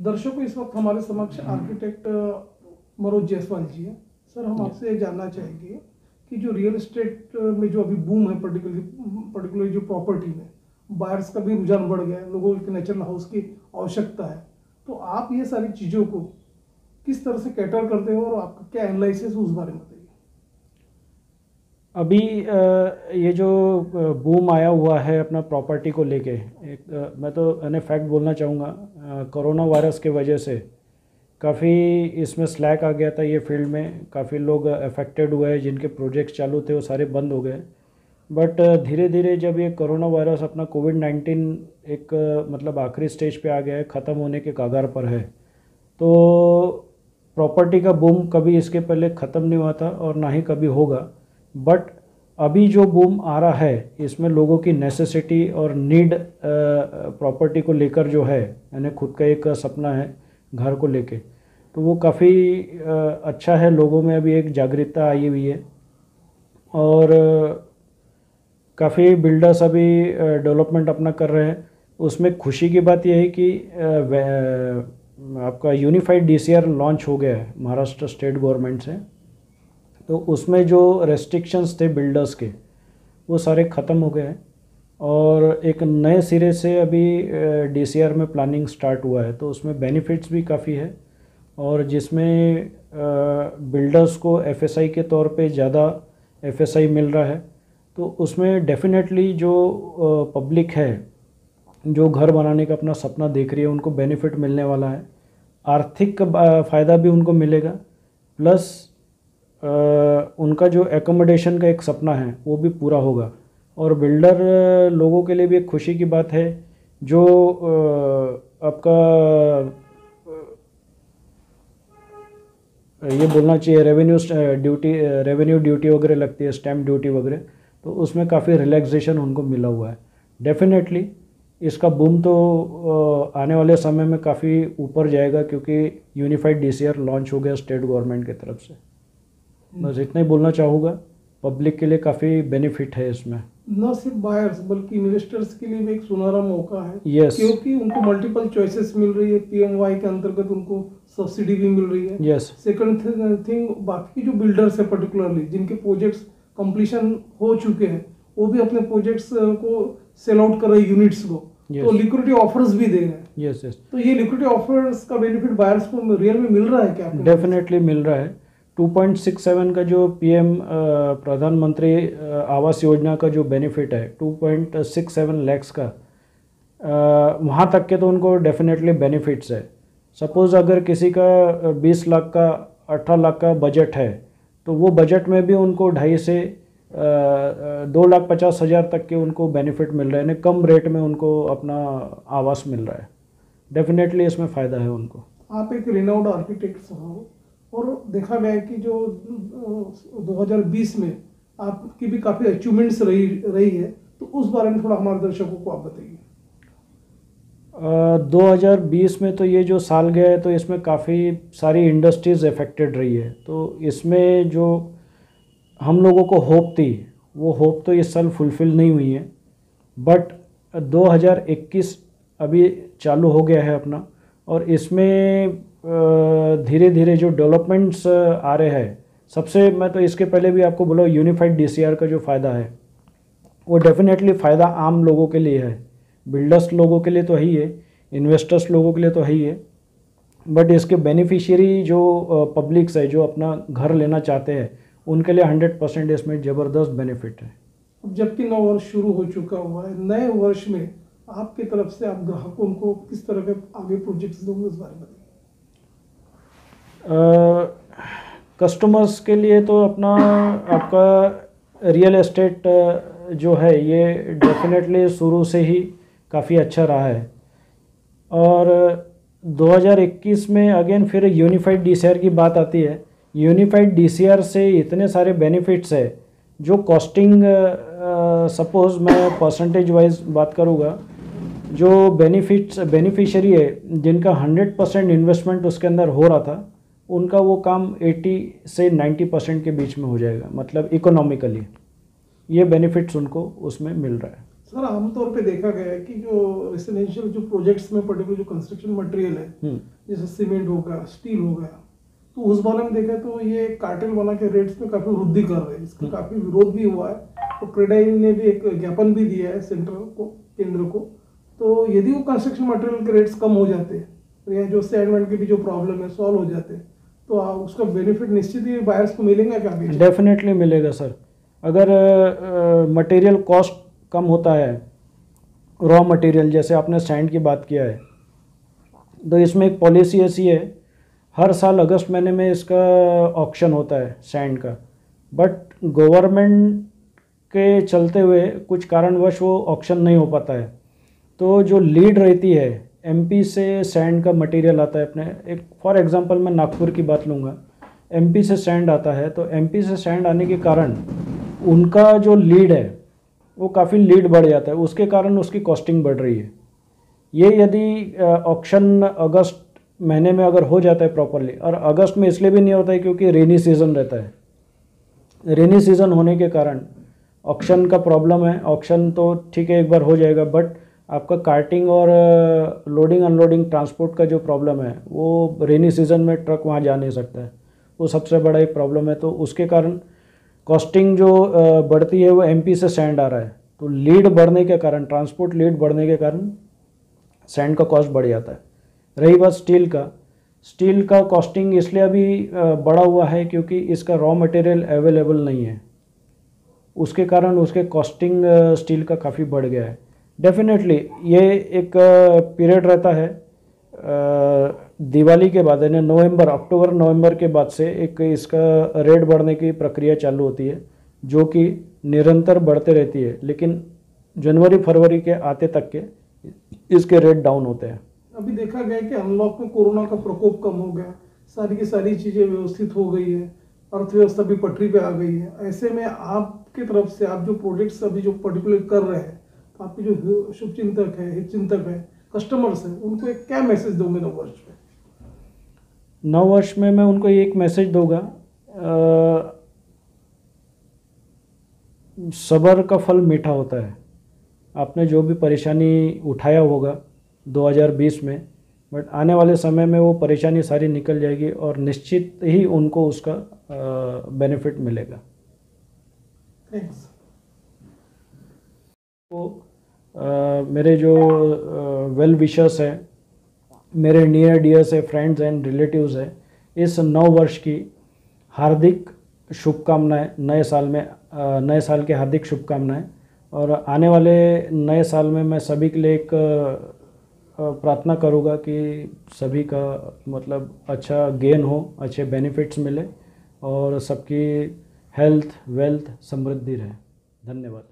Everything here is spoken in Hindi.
दर्शकों, इस वक्त हमारे समक्ष आर्किटेक्ट मनोज जायसवाल जी हैं। सर, हम आपसे ये जानना चाहेंगे कि जो रियल एस्टेट में जो अभी बूम है, पर्टिकुलरली जो प्रॉपर्टी में बायर्स का भी रुझान बढ़ गया है, लोगों को नेचुरल हाउस की आवश्यकता है, तो आप ये सारी चीज़ों को किस तरह से कैटर करते हो और आपका क्या एनालिसिस उस बारे में बताइए। अभी ये जो बूम आया हुआ है अपना प्रॉपर्टी को लेके, मैं तो फैक्ट बोलना चाहूँगा, कोरोना वायरस के वजह से काफ़ी इसमें स्लैक आ गया था ये फील्ड में। काफ़ी लोग अफेक्टेड हुए, जिनके प्रोजेक्ट्स चालू थे वो सारे बंद हो गए। बट धीरे धीरे जब ये कोरोना वायरस अपना कोविड-19 एक मतलब आखिरी स्टेज पे आ गया है, ख़त्म होने के कगार पर है, तो प्रॉपर्टी का बूम कभी इसके पहले ख़त्म नहीं हुआ था और ना ही कभी होगा। बट अभी जो बूम आ रहा है, इसमें लोगों की नेसेसिटी और नीड प्रॉपर्टी को लेकर जो है, यानी खुद का एक सपना है घर को लेके, तो वो काफ़ी अच्छा है। लोगों में अभी एक जागरूकता आई हुई है और काफ़ी बिल्डर्स अभी डेवलपमेंट अपना कर रहे हैं। उसमें खुशी की बात यह है कि आपका यूनिफाइड DCR लॉन्च हो गया है महाराष्ट्र स्टेट गवर्नमेंट से। तो उसमें जो रेस्ट्रिक्शंस थे बिल्डर्स के, वो सारे ख़त्म हो गए हैं और एक नए सिरे से अभी DCR में प्लानिंग स्टार्ट हुआ है। तो उसमें बेनिफिट्स भी काफ़ी है और जिसमें बिल्डर्स को FSI के तौर पे ज़्यादा FSI मिल रहा है। तो उसमें डेफिनेटली जो पब्लिक है, जो घर बनाने का अपना सपना देख रही है, उनको बेनिफिट मिलने वाला है। आर्थिक फ़ायदा भी उनको मिलेगा, प्लस उनका जो एकोमोडेशन का एक सपना है वो भी पूरा होगा। और बिल्डर लोगों के लिए भी एक खुशी की बात है, जो आपका ये बोलना चाहिए रेवेन्यू ड्यूटी वगैरह लगती है, स्टैम्प ड्यूटी वगैरह, तो उसमें काफ़ी रिलैक्सेशन उनको मिला हुआ है। डेफिनेटली इसका बूम तो आने वाले समय में काफ़ी ऊपर जाएगा, क्योंकि यूनिफाइड DCR लॉन्च हो गया स्टेट गवर्नमेंट की तरफ से। बस इतना ही बोलना चाहूँगा, पब्लिक के लिए काफ़ी बेनिफिट है इसमें। न सिर्फ बायर्स बल्कि इन्वेस्टर्स के लिए भी एक सुनहरा मौका है। Yes. क्योंकि उनको मल्टीपल चॉइसेस मिल रही है, PMY के अंतर्गत उनको सब्सिडी भी मिल रही है। Yes. सेकंड थिंग, बाकी जो बिल्डर्स है पर्टिकुलरली जिनके प्रोजेक्ट्स कंप्लीशन हो चुके हैं, वो भी अपने प्रोजेक्ट्स को सेल आउट कर रहे हैं यूनिट्स को। Yes. तो लिक्विडिटी ऑफर्स भी दे रहे हैं। Yes, yes. तो ये लिक्विडिटी ऑफर्स का बेनिफिट बायर्स को रियल में मिल रहा है क्या? डेफिनेटली मिल रहा है। 2.67 का जो PM प्रधानमंत्री आवास योजना का जो बेनिफिट है 2.67 लैक्स का, वहाँ तक के तो उनको डेफिनेटली बेनिफिट्स है। सपोज़ अगर किसी का 20 लाख का 18 लाख का बजट है, तो वो बजट में भी उनको 2.5 से 2,50,000 तक के उनको बेनिफिट मिल रहे हैं, यानी कम रेट में उनको अपना आवास मिल रहा है। डेफिनेटली इसमें फ़ायदा है उनको। आप एक रिनाउंड आर्किटेक्ट हो और देखा गया है कि जो 2020 में आपकी भी काफ़ी अचीवमेंट्स रही है, तो उस बारे में थोड़ा हमारे दर्शकों को आप बताइए। 2020 में तो ये जो साल गया है, तो इसमें काफ़ी सारी इंडस्ट्रीज़ अफेक्टेड रही है। तो इसमें जो हम लोगों को होप थी, वो होप तो इस साल फुलफ़िल नहीं हुई है। बट 2021 अभी चालू हो गया है अपना, और इसमें धीरे धीरे जो डेवलपमेंट्स आ रहे हैं, सबसे मैं तो इसके पहले भी आपको बोला, यूनिफाइड DCR का जो फ़ायदा है वो डेफिनेटली फ़ायदा आम लोगों के लिए है। बिल्डर्स लोगों के लिए तो है ही है, इन्वेस्टर्स लोगों के लिए तो है ही है, बट इसके बेनिफिशियरी जो पब्लिक्स है, जो अपना घर लेना चाहते हैं, उनके लिए 100% इसमें ज़बरदस्त बेनिफिट है। अब जबकि नया वर्ष शुरू हो चुका हुआ है, नए वर्ष में आपकी तरफ से आप ग्राहकों को किस तरह के आगे प्रोजेक्ट्स दोगे, इस बारे में बताइए। कस्टमर्स के लिए तो अपना आपका रियल एस्टेट जो है, ये डेफिनेटली शुरू से ही काफ़ी अच्छा रहा है। और 2021 में अगेन फिर यूनिफाइड DCR की बात आती है। यूनिफाइड DCR से इतने सारे बेनिफिट्स है, जो कॉस्टिंग सपोज़ मैं परसेंटेज वाइज बात करूँगा, जो बेनिफिशियरी है जिनका 100% इन्वेस्टमेंट उसके अंदर हो रहा था, उनका वो काम 80 से 90% के बीच में हो जाएगा, मतलब इकोनॉमिकली ये बेनिफिट्स उनको उसमें मिल रहा है। सर आमतौर पे देखा गया है कि जो रेसिडेंशियल जो प्रोजेक्ट्स में पर्टिकुलर जो कंस्ट्रक्शन मटेरियल है, जैसे सीमेंट हो गया, स्टील हो गया, तो उस बारे में देखा तो ये कार्टेल बना के रेट्स में काफी वृद्धि कर रहे हैं। इसका काफी विरोध भी हुआ है, तो क्रेडाई ने भी एक ज्ञापन भी दिया है सेंटर को, केंद्र को। तो यदि वो कंस्ट्रक्शन मटेरियल के रेट्स कम हो जाते तो या जो सैंड के भी जो प्रॉब्लम है सॉल्व हो जाते, तो उसका बेनिफिट निश्चित ही बायर्स को मिलेगा क्या? डेफिनेटली मिलेगा सर। अगर मटेरियल कॉस्ट कम होता है, रॉ मटेरियल, जैसे आपने सैंड की बात किया है, तो इसमें एक पॉलिसी ऐसी है, हर साल अगस्त महीने में इसका ऑक्शन होता है सैंड का, बट गवर्नमेंट के चलते हुए कुछ कारणवश वो ऑक्शन नहीं हो पाता है। तो जो लीड रहती है, एमपी से सैंड का मटेरियल आता है अपने, एक फॉर एग्जांपल मैं नागपुर की बात लूँगा, एमपी से सैंड आता है, तो एमपी से सैंड आने के कारण उनका जो लीड है वो काफ़ी लीड बढ़ जाता है, उसके कारण उसकी कॉस्टिंग बढ़ रही है। ये यदि ऑक्शन अगस्त महीने में अगर हो जाता है प्रॉपरली, और अगस्त में इसलिए भी नहीं होता है क्योंकि रेनी सीज़न रहता है, रेनी सीज़न होने के कारण ऑक्शन का प्रॉब्लम है। ऑक्शन तो ठीक है एक बार हो जाएगा, बट आपका कार्टिंग और लोडिंग अनलोडिंग ट्रांसपोर्ट का जो प्रॉब्लम है वो रेनी सीज़न में ट्रक वहाँ जा नहीं सकता है, वो सबसे बड़ा एक प्रॉब्लम है। तो उसके कारण कॉस्टिंग जो बढ़ती है वो एमपी से सैंड आ रहा है, तो लीड बढ़ने के कारण, ट्रांसपोर्ट लीड बढ़ने के कारण सैंड का कॉस्ट बढ़ जाता है। रही बात स्टील का, स्टील का कॉस्टिंग इसलिए अभी बढ़ा हुआ है क्योंकि इसका रॉ मटेरियल अवेलेबल नहीं है, उसके कारण उसके कॉस्टिंग स्टील का काफ़ी बढ़ गया है। डेफिनेटली ये एक पीरियड रहता है दिवाली के बाद, यानी नवंबर, अक्टूबर नवंबर के बाद से एक इसका रेट बढ़ने की प्रक्रिया चालू होती है, जो कि निरंतर बढ़ते रहती है, लेकिन जनवरी फरवरी के आते तक के इसके रेट डाउन होते हैं। अभी देखा गया कि अनलॉक में कोरोना का प्रकोप कम हो गया, सारी की सारी चीज़ें व्यवस्थित हो गई है, अर्थव्यवस्था भी पटरी पे आ गई है। ऐसे में आपकी तरफ से आप जो प्रोजेक्ट्स अभी जो पर्टिकुलर कर रहे हैं, तो आपके जो शुभचिंतक है, हितचिंतक है, कस्टमर्स हैं, उनको एक क्या मैसेज दोगे नववर्ष में? नववर्ष में मैं उनको एक मैसेज दूंगा, सब्र का फल मीठा होता है। आपने जो भी परेशानी उठाया होगा 2020 में, बट आने वाले समय में वो परेशानी सारी निकल जाएगी और निश्चित ही उनको उसका बेनिफिट मिलेगा। थैंक्स। तो मेरे जो वेल विशर्स हैं, मेरे नियर डियर्स है, फ्रेंड्स एंड रिलेटिव्स है, इस नव वर्ष की हार्दिक शुभकामनाएं, नए साल के हार्दिक शुभकामनाएं। और आने वाले नए साल में मैं सभी के लिए एक प्रार्थना करूँगा कि सभी का मतलब अच्छा गेन हो, अच्छे बेनिफिट्स मिले और सबकी हेल्थ वेल्थ समृद्धि रहे। धन्यवाद।